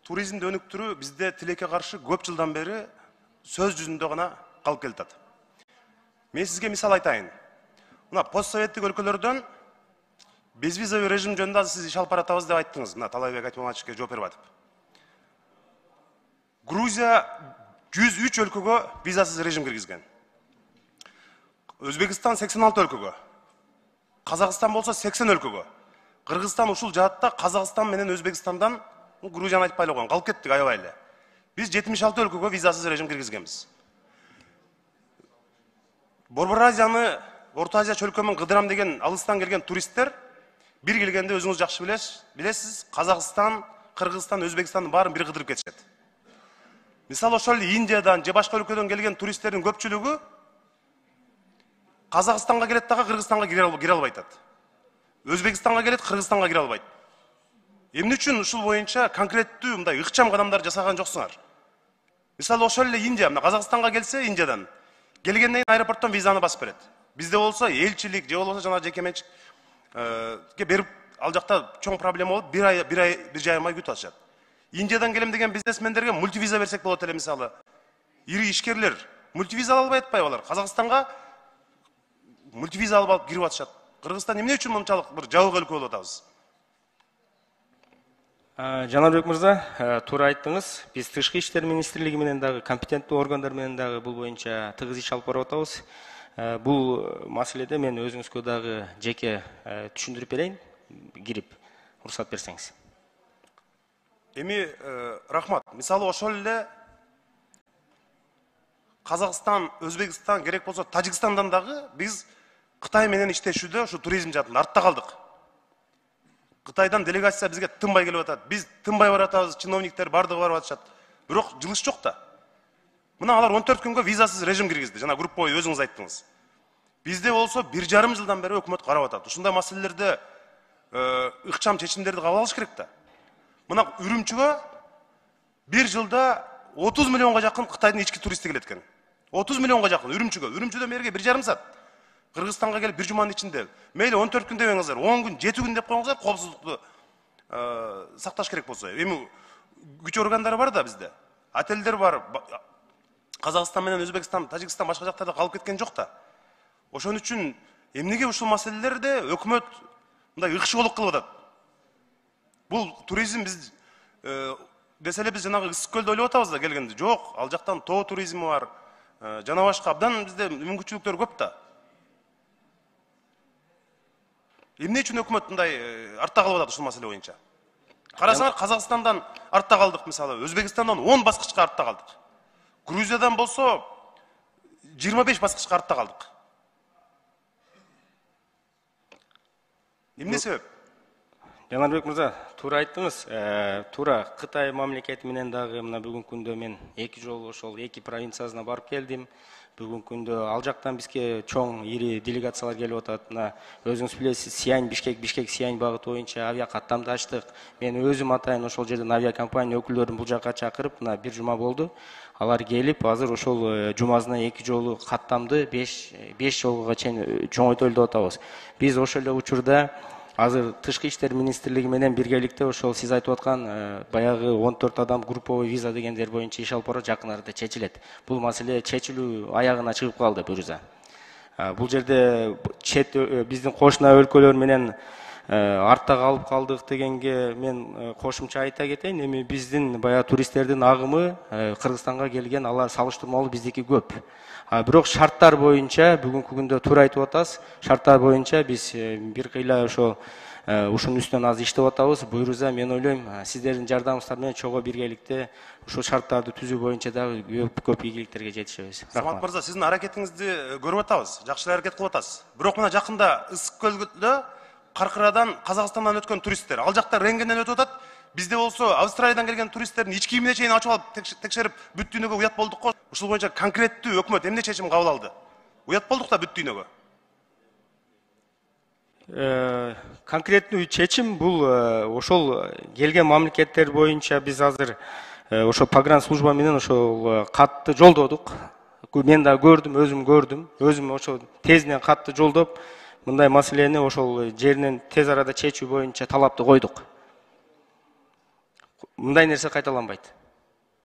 туризмди өнүктүрүү бизде тилекке каршы көп жылдан бери сөз жүзүндө гана калып келатат. Мен сизге мисал айтайын. Мына постсоветтик өлкөлөрдөн безвизовый режим жөнүндө сиз иш алып баратабыз деп айттыңыз. Мына Талайбек Айтмаматовичке жооп берип атып. Грузия 103 өлкөгө визасыз режим киргизген. Өзбекстан 86 өлкөгө. Казакстан болсо 80 өлкөгө. Кыргызстан ушул жаатта Казакстан менен Өзбекстандан Грузияны айтпай эле койгон, калып кеттик аябай эле. Биз 76 өлкөгө визасыз режим киргизгенбиз. Борбор Азияны, Орто Азия чөлкөмүн кыдырам деген алыстан келген туристтер бир келгенде өзүңүз жакшы билесиз, Казакстан, Кыргызстан, Өзбекстандын баарын бир кыдырып кетишет. Мисалы ошол Индиядан же башка өлкөдөн келген туристтердин көпчүлүгү Казакстанга келет дагы Кыргызстанга кире албайт. Өзбекстанга келет, Кыргызстанга кире албайт. Эмне үчүн ушул боюнча конкреттүү мындай ыкчам кадамдар жасаган жоксуңар? Мисалы ошол эле Индия, мына Казакстанга келсе, Индиядан келгенден кийин аэропорттон визаны басып берет. Бизде болсо элчилик же болбосо жана жеке менчикке берип, ал жакта чоң проблема болуп, бир жарым ай күтүп атышат. Индиядан келем деген бизнесмендерге мультивиза берсек болот эле, мисалы. Ири ишкерлер мультивиза албай атпайбы алар? Казакстанга мультивиза алып кирип атышат. Кыргызстан эмне үчүн мынчалык бир жабык өлкө болуп атабыз? Жанарбек мырза, туура айттыңыз. Биз Тышкы иштер министрлиги менен дагы, компетенттүү органдар менен дагы бул боюнча тыгыз иш алып барып атабыз. Бул маселеде мен өзүңүзгө дагы жеке түшүндүрүп берейин, кирип, уруксат берсеңиз. Эми рахмат. Мисалы ошол эле Казакстан, Өзбекстан, керек болсо Тажикстандан дагы биз Кытай менен иштешүүдө ушу туризм жаатында артта калдык. Кытайдан делегация бизге тынбай келип атат. Биз тынбай барып атабыз, чиновниктер бардыгы барып атышат. Бирок жылыш жок да. Мына алар 14 күнгө визасыз режим киргизди. Жана групповой өзүңүз айттыңыз. Бизде болсо 1,5 жылдан бери өкмөт карап атат. Ушундай маселелерде ыкчам чечимдерди кабыл алыш керек да. Мына Үрүмчүгө бир жылда 30 миллионго жакын Кытайдын ички туристи келет экен. 30 миллионго жакын Үрүмчүгө. Үрүмчүдөн берге 1,5 саат. Кыргызстанга келип бир жуманын ичинде. Мейли 14 күн дебеңиздер, 10 күн, 7 күн деп коюңуздар, коопсуздукту сакташ керек болсо. Эми күч органдары бар да бизде. Отелдер бар. Казакстан менен Өзбекстан, Тажикстан башка жактарда калып кеткен жок да. Ошон үчүн эмнеге ушул маселелерде өкмөт мындай ыкшылык кылып атат? Бул туризм биз десе эле биз жанагы Ысык көлдү ойлоп атабыз да келгенде. Жок, ал жактан тоо туризми бар. Жана башка абдан бизде мүмкүнчүлүктөр көп да. Эмне үчүн өкмөт мындай артта калып атат ушул маселе боюнча? Карасаңар, Казакстандан артта калдык, мисалы, Өзбекстандан 10 баскычка артта калдык. Грузиядан болсо 25 баскычка артта калдык. Эмне себеп? Жанарбек мырза, туура айттыңыз. Туура Кытай мамлекети менен дагы мына бүгүнкү күндө мен 2 жолу ошол 2 провинциясына барып келдим. Бүгүнкү күндө ал жактан бизге чоң ири делегациялар келип атат. Мына өзүңүз билесиз, Сиань Бишкек Сиань багыты боюнча авиа каттамды ачтык. Мен өзүм атайын ошол жерден авиа компания өкүлдөрүн бул жакка чакырып, мына бир жума болду. Алар келип, азыр ошол жумасына 2 жолу каттамды 5 жолго чейин чоңойтөлдөп атабыз. Биз ошол эле учурда азыр Тышкы иштер министрлиги менен биргеликте ошол сиз айтып аткан баягы 14 адам групповой виза дегендер боюнча иш алып барып жакын арада чечилет. Бул маселе чечилүү аягына чыгып калды буюрса. Бул жерде биздин кошуна өлкөлөр менен артта калып калдык дегенге мен кошумча айта кетейин. Эми биздин баягы туристтердин агымы Кыргызстанга келген алар салыштырмалуу биздики көп. Бирок шарттар боюнча бүгүнкү күндө туура айтып атасыз. Шарттар боюнча биз бир кыйла ошо ушунун үстүнөн аз иштеп атабыз. Буюрса мен ойлойм, сиздердин жардамыңыздар менен чогуу биргеликте ушул шарттарды түзүү боюнча дагы көп ийгиликтерге жетишебиз. Самат мырза, сиздин аракетиңизди көрүп атабыз. Жакшы аракет кылып атасыз. Бирок мына жакында Ысык көлдө Каркырадан, Казакстандан өткөн туристтер, ал жакта рентгенден өтүп атат. Бизде болсо Австралиядан келген туристтердин ички кийимине чейин ачып алып текшерип бүт дүйнөгө уят болдук го. Ушул боюнча конкреттүү өкмөт эмне чечим кабыл алды? Уят болдук да бүт дүйнөгө. Конкреттүү чечим бул ошол келген мамлекеттер боюнча биз азыр ошо погран служба менен ошол катты жолдодук. Мен да көрдүм, өзүм ошо тезинен катты жолдоп, мындай маселени ошол жеринен тез арада чечүү боюнча талапты койдук. мындай нерсе кайталанбайт.